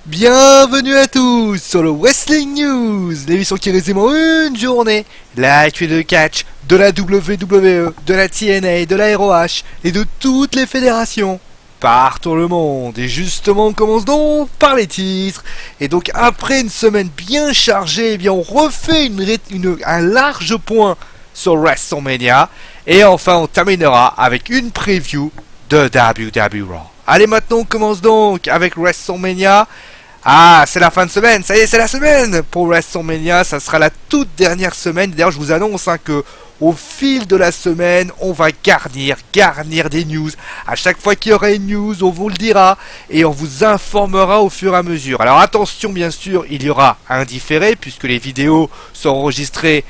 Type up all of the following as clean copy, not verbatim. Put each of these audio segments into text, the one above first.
Bienvenue à tous sur le Wrestling News, l'émission qui résume en une journée l'actualité de catch de la WWE, de la TNA, de la ROH et de toutes les fédérations partout le monde. Et justement, on commence donc par les titres. Et donc après une semaine bien chargée, eh bien on refait un large point sur WrestleMania. Et enfin on terminera avec une preview de WWE Raw. Allez, maintenant on commence donc avec WrestleMania. Ah, c'est la fin de semaine, ça y est, c'est la semaine pour WrestleMania, ça sera la toute dernière semaine. D'ailleurs, je vous annonce que au fil de la semaine, on va garnir des news. À chaque fois qu'il y aura une news, on vous le dira et on vous informera au fur et à mesure. Alors attention, bien sûr, il y aura un différé puisque les vidéos sont enregistrées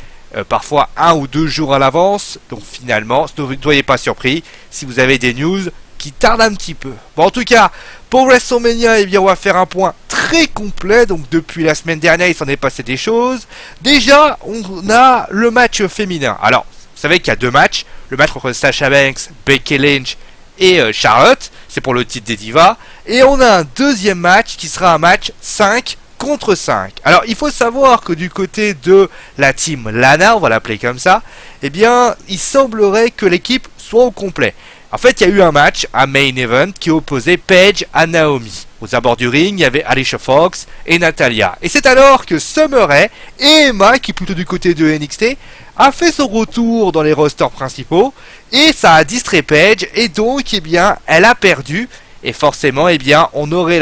parfois 1 ou 2 jours à l'avance. Donc finalement, ne soyez pas surpris si vous avez des news qui tardent un petit peu. Bon, en tout cas, pour WrestleMania, eh bien, on va faire un point très complet. Donc depuis la semaine dernière, il s'en est passé des choses. Déjà, on a le match féminin. Alors, vous savez qu'il y a deux matchs. Le match entre Sasha Banks, Becky Lynch et Charlotte. C'est pour le titre des divas. Et on a un deuxième match qui sera un match 5 contre 5. Alors, il faut savoir que du côté de la team Lana, on va l'appeler comme ça, eh bien, il semblerait que l'équipe soit au complet. En fait, il y a eu un match, un main event, qui opposait Paige à Naomi. Aux abords du ring, il y avait Alicia Fox et Natalia. Et c'est alors que Summer Rae et Emma, qui est plutôt du côté de NXT, a fait son retour dans les rosters principaux. Et ça a distrait Paige, et donc, eh bien, elle a perdu. Et forcément, eh bien, on aurait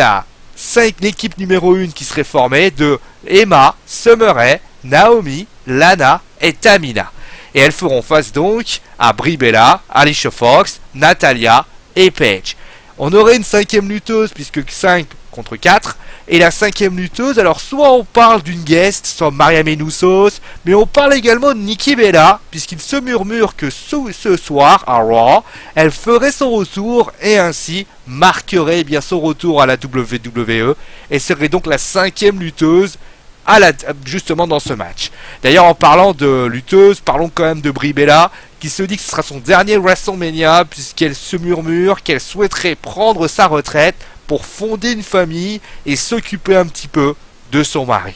l'équipe numéro 1 qui serait formée de Emma, Summer Rae, Naomi, Lana et Tamina. Et elles feront face donc à Brie Bella, Alicia Fox, Natalia et Paige. On aurait une cinquième lutteuse puisque 5 contre 4. Et la cinquième lutteuse, alors soit on parle d'une guest, soit Maria Menounos, mais on parle également de Nikki Bella, puisqu'il se murmure que ce soir, à Raw, elle ferait son retour et ainsi marquerait bien son retour à la WWE et serait donc la cinquième lutteuse justement dans ce match. D'ailleurs, en parlant de lutteuse, parlons quand même de Brie Bella, qui se dit que ce sera son dernier WrestleMania, puisqu'elle se murmure qu'elle souhaiterait prendre sa retraite pour fonder une famille et s'occuper un petit peu de son mari.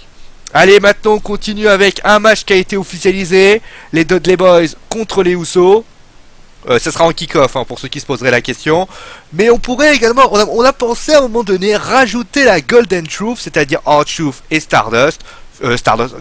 Allez, maintenant on continue avec un match qui a été officialisé, les Dudley Boys contre les Usos. Ça sera en kick-off pour ceux qui se poseraient la question. Mais on pourrait également, on a pensé à un moment donné rajouter la Golden Truth, c'est-à-dire R-Truth et Stardust.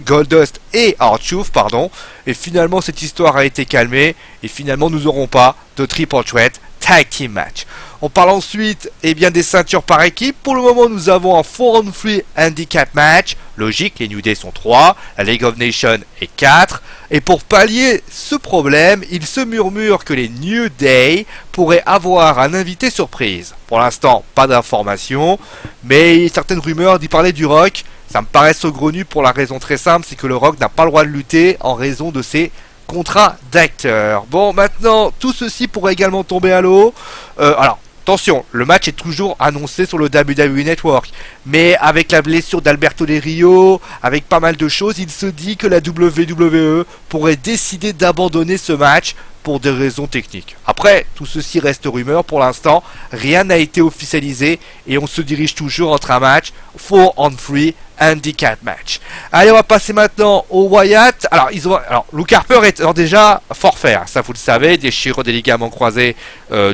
Goldust et R-Truth, pardon. Et finalement cette histoire a été calmée. Et finalement nous n'aurons pas de triple threat tag team match. On parle ensuite des ceintures par équipe. Pour le moment, nous avons un 4-on-3 handicap match. Logique, les New Day sont 3, la League of Nations est 4. Et pour pallier ce problème, il se murmure que les New Day pourraient avoir un invité surprise. Pour l'instant, pas d'informations, mais certaines rumeurs d'y parler du Rock. Ça me paraît saugrenu pour la raison très simple, c'est que le Rock n'a pas le droit de lutter en raison de ses contrat d'acteur. Bon, maintenant, tout ceci pourrait également tomber à l'eau. Alors, attention, le match est toujours annoncé sur le WWE Network. Mais avec la blessure d'Alberto Del Rio, avec pas mal de choses, il se dit que la WWE pourrait décider d'abandonner ce match pour des raisons techniques. Après, tout ceci reste rumeur pour l'instant. Rien n'a été officialisé et on se dirige toujours entre un match 4-on-3 handicap match. Allez, on va passer maintenant au Wyatt. Alors, Luke Harper est déjà forfait, ça vous le savez, déchirure des ligaments croisés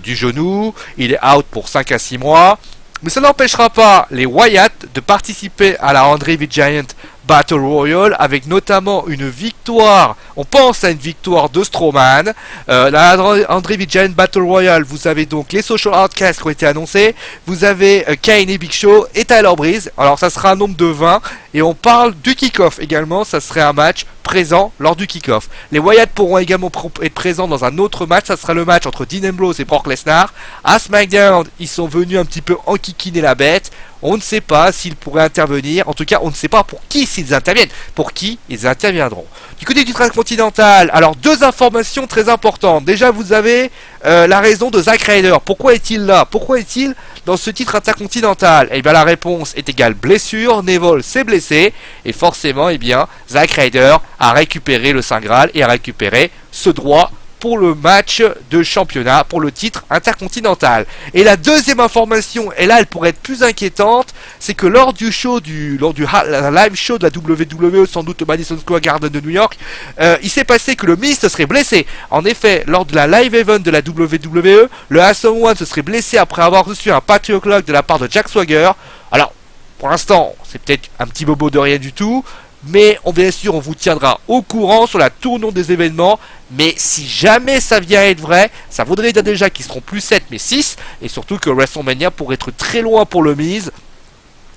du genou. Il est out pour 5 à 6 mois. Mais ça n'empêchera pas les Wyatt de participer à la Andre the Giant Battle Royale avec notamment une victoire, on pense à une victoire de Strowman. La Andre the Giant Battle Royale, vous avez donc les Social Outcasts qui ont été annoncés, vous avez Kane et Big Show et Tyler Breeze. Alors ça sera un nombre de 20 et on parle du kick-off également, ça serait un match présent lors du kick-off. Les Wyatt pourront également être présents dans un autre match, ça sera le match entre Dean Ambrose et Brock Lesnar. À SmackDown, ils sont venus un petit peu enquiquiner la bête. On ne sait pas s'ils pourraient intervenir. En tout cas, on ne sait pas pour qui s'ils interviennent. Pour qui ils interviendront. Du côté du Transcontinental, alors deux informations très importantes. Déjà, vous avez la raison de Zack Ryder. Pourquoi est-il là? Pourquoi est-il dans ce titre intercontinental? Eh bien, la réponse est égale blessure. Neville s'est blessé. Et forcément, Zack Ryder a récupéré le Saint Graal et a récupéré ce droit pour le match de championnat, pour le titre intercontinental. Et la deuxième information, et là elle pourrait être plus inquiétante, c'est que lors du live show de la WWE, sans doute au Madison Square Garden de New York, il s'est passé que le Miz se serait blessé. En effet, lors de la live event de la WWE, le Awesome One se serait blessé après avoir reçu un Patriot Lock de la part de Jack Swagger. Alors, pour l'instant, c'est peut-être un petit bobo de rien du tout, mais bien sûr, on vous tiendra au courant sur la tournure des événements. Mais si jamais ça vient à être vrai, ça voudrait dire déjà qu'ils seront plus 7 mais 6, et surtout que WrestleMania pourrait être très loin pour le Miz.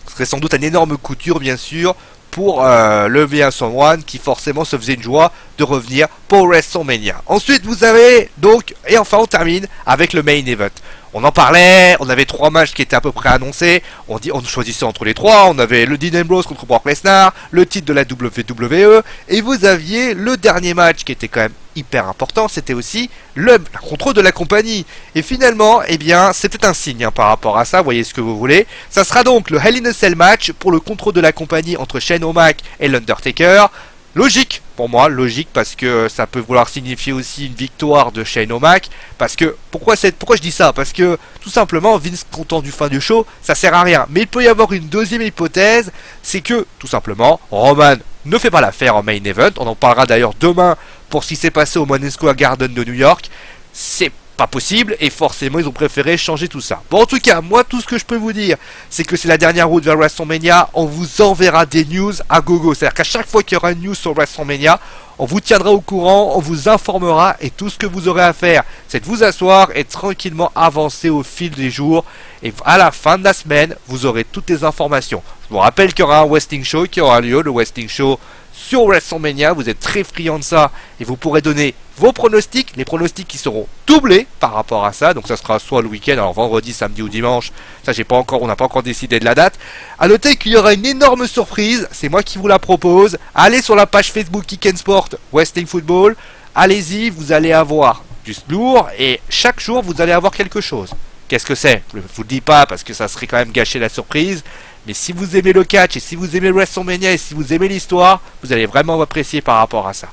Ce serait sans doute une énorme couture, bien sûr, pour le V1 One qui forcément se faisait une joie de revenir pour WrestleMania. Ensuite vous avez donc, et enfin on termine avec le main event. On en parlait, on avait 3 matchs qui étaient à peu près annoncés, on choisissait entre les 3, on avait le Dean Ambrose contre Brock Lesnar, le titre de la WWE, et vous aviez le dernier match qui était quand même hyper important, c'était aussi le contrôle de la compagnie. Et finalement, eh bien, c'était un signe par rapport à ça, voyez ce que vous voulez. Ça sera donc le Hell in a Cell match pour le contrôle de la compagnie entre Shane O'Mac et l'Undertaker. Logique, pour moi, logique, parce que ça peut vouloir signifier aussi une victoire de Shane O'Mac. Parce que, pourquoi je dis ça? Parce que, tout simplement, Vince content du fin du show, ça sert à rien. Mais il peut y avoir une deuxième hypothèse, c'est que, tout simplement, Roman ne fait pas l'affaire en main event. On en parlera d'ailleurs demain pour ce qui s'est passé au Madison Square Garden de New York. C'est pas possible et forcément ils ont préféré changer tout ça. Bon, en tout cas, moi tout ce que je peux vous dire, c'est que c'est la dernière route vers WrestleMania. On vous enverra des news à gogo. C'est-à-dire qu'à chaque fois qu'il y aura une news sur WrestleMania, on vous tiendra au courant, on vous informera et tout ce que vous aurez à faire, c'est de vous asseoir et tranquillement avancer au fil des jours. Et à la fin de la semaine, vous aurez toutes les informations. Je vous rappelle qu'il y aura un Wrestling Show qui aura lieu, le Wrestling Show sur WrestleMania. Vous êtes très friand de ça et vous pourrez donner vos pronostics, les pronostics qui seront doublés par rapport à ça. Donc ça sera soit le week-end, alors vendredi, samedi ou dimanche. Ça, on n'a pas encore décidé de la date. À noter qu'il y aura une énorme surprise, c'est moi qui vous la propose. Allez sur la page Facebook Kick and Sport Wrestling Football. Allez-y, vous allez avoir du lourd et chaque jour vous allez avoir quelque chose. Qu'est-ce que c'est? Je vous le dis pas parce que ça serait quand même gâcher la surprise. Mais si vous aimez le catch et si vous aimez WrestleMania et si vous aimez l'histoire, vous allez vraiment apprécier par rapport à ça.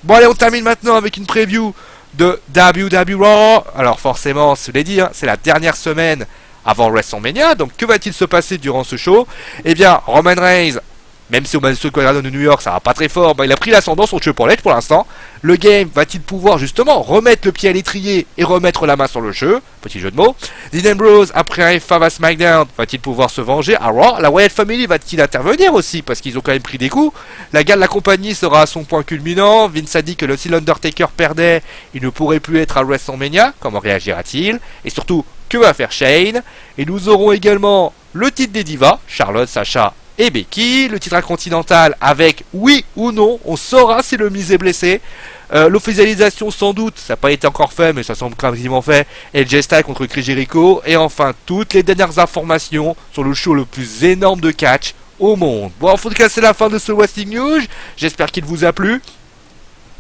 Bon allez, on termine maintenant avec une preview de WWE Raw. Alors forcément, je l'ai dit, c'est la dernière semaine avant WrestleMania. Donc que va-t-il se passer durant ce show? Eh bien, Roman Reigns, même si au Madison Square Garden de New York ça va pas très fort, il a pris l'ascendant sur Triple H pour l'instant. Le game va-t-il pouvoir justement remettre le pied à l'étrier et remettre la main sur le jeu? Petit jeu de mots. Dean Ambrose, après un F5 à SmackDown, va-t-il pouvoir se venger à Raw? La Wyatt Family va-t-il intervenir aussi? Parce qu'ils ont quand même pris des coups. La guerre de la compagnie sera à son point culminant. Vince a dit que si l'Undertaker perdait, il ne pourrait plus être à WrestleMania. Comment réagira-t-il? Et surtout, que va faire Shane? Et nous aurons également le titre des divas, Charlotte, Sacha et Becky, le titre continental avec oui ou non, on saura si le Miz est blessé. L'officialisation sans doute, ça n'a pas été encore fait mais ça semble quasiment fait, et Styles contre Chris Jericho. Et enfin toutes les dernières informations sur le show le plus énorme de catch au monde. Bon, en tout cas c'est la fin de ce Wrestling News, j'espère qu'il vous a plu.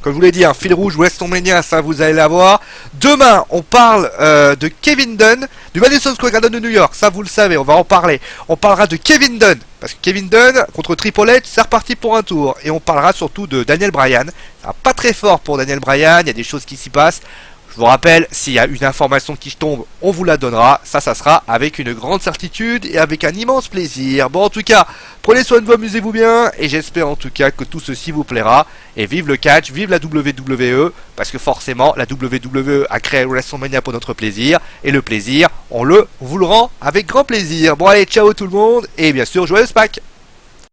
Comme je vous l'ai dit, un fil rouge WrestleMania, ça vous allez l'avoir. Demain, on parle de Kevin Dunn, du Madison Square Garden de New York. Ça, vous le savez, on va en parler. On parlera de Kevin Dunn, parce que Kevin Dunn contre Triple H, c'est reparti pour un tour. Et on parlera surtout de Daniel Bryan. Ça va pas très fort pour Daniel Bryan, il y a des choses qui s'y passent. Je vous rappelle, s'il y a une information qui tombe, on vous la donnera. Ça sera avec une grande certitude et avec un immense plaisir. Bon, en tout cas, prenez soin de vous, amusez-vous bien. Et j'espère en tout cas que tout ceci vous plaira. Et vive le catch, vive la WWE. Parce que forcément, la WWE a créé WrestleMania pour notre plaisir. Et le plaisir, vous le rend avec grand plaisir. Bon, allez, ciao tout le monde. Et bien sûr, joyeuse Pâques!